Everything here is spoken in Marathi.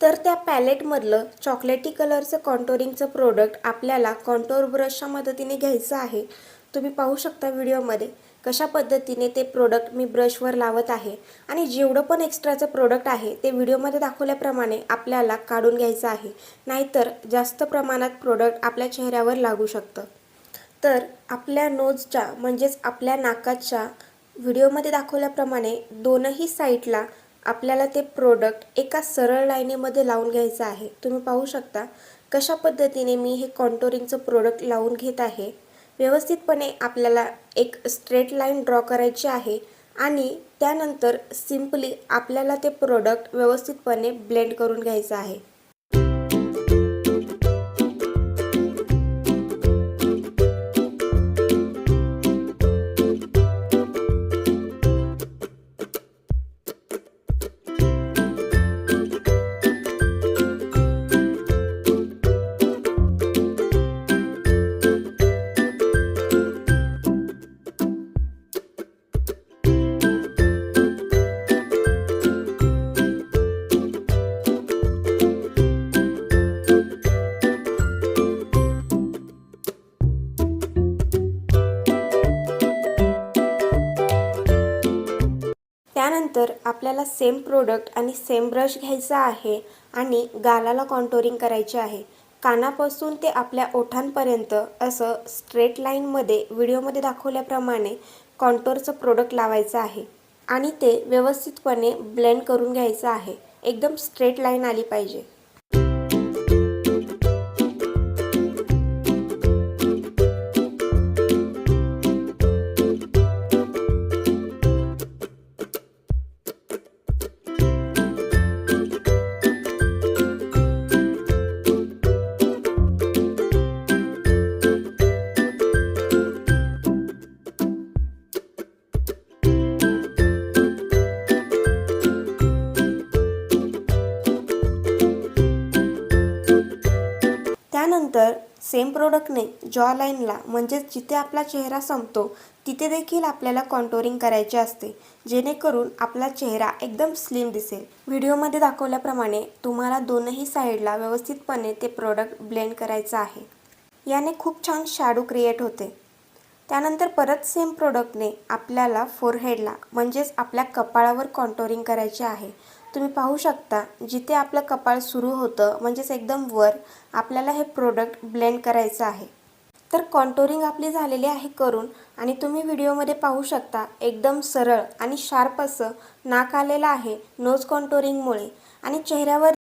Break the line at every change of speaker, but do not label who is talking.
तर त्या पॅलेटमधलं चॉकलेटी कलरचं कॉन्टोरिंगचं प्रोडक्ट आपल्याला कॉन्टोर ब्रशच्या मदतीने घ्यायचं आहे। तुम्ही पाहू शकता व्हिडिओमध्ये कशा पद्धतीने ते प्रोडक्ट मी ब्रशवर लावत आहे आणि जेवढं पण एक्स्ट्राचं प्रोडक्ट आहे ते व्हिडिओमध्ये दाखवल्याप्रमाणे आपल्याला काढून घ्यायचं आहे, नाहीतर जास्त प्रमाणात प्रोडक्ट आपल्या चेहऱ्यावर लागू शकतं। तर आपल्या नोजच्या म्हणजेच आपल्या नाकाच्या व्हिडिओमध्ये दाखवल्याप्रमाणे दोनही साईडला आपल्याला ते प्रोडक्ट एका सरळ लाईनीमध्ये लावून घ्यायचं आहे। तुम्ही पाहू शकता कशा पद्धतीने मी हे कॉन्टोरिंगचं प्रोडक्ट लावून घेत आहे। व्यवस्थितपणे आपल्याला एक स्ट्रेट लाईन ड्रॉ करायची आहे आणि त्यानंतर सिंपली आपल्याला ते प्रोडक्ट व्यवस्थितपणे ब्लेंड करून घ्यायचं आहे। त्यानंतर आपल्याला सेम प्रोडक्ट आणि सेम ब्रश घ्यायचा आहे आणि गालाला कॉन्टोरिंग करायचे आहे। कानापासून ते आपल्या ओठांपर्यंत असं स्ट्रेट लाईनमध्ये व्हिडिओमध्ये दाखवल्याप्रमाणे कॉन्टोरचं प्रोडक्ट लावायचं आहे आणि ते व्यवस्थितपणे ब्लेंड करून घ्यायचं आहे। एकदम स्ट्रेट लाईन आली पाहिजे। त्यानंतर सेम प्रोडक्टने जॉ लाईनला म्हणजेच जिथे आपला चेहरा संपतो तिथे देखील आपल्याला कॉन्टोरिंग करायचे असते, जेणेकरून आपला चेहरा एकदम स्लिम दिसेल। व्हिडिओमध्ये दाखवल्याप्रमाणे तुम्हाला दोनही साईडला व्यवस्थितपणे ते प्रोडक्ट ब्लेंड करायचं आहे। याने खूप छान शॅडो क्रिएट होते। त्यानंतर परत सेम प्रोडक्टने आपल्याला फोरहेडला म्हणजेच आपल्या कपाळावर कॉन्टोरिंग करायचे आहे। तुम्ही पाहू शकता जिथे आपलं कपाळ सुरू होतं म्हणजेच एकदम वर आपल्याला हे प्रोडक्ट ब्लेंड करायचं आहे। तर कॉन्टोरिंग आपली झालेली आहे करून आणि तुम्ही व्हिडिओमध्ये पाहू शकता एकदम सरळ आणि शार्प असं नाक आलेलं आहे नोज कॉन्टोरिंगमुळे आणि चेहऱ्यावर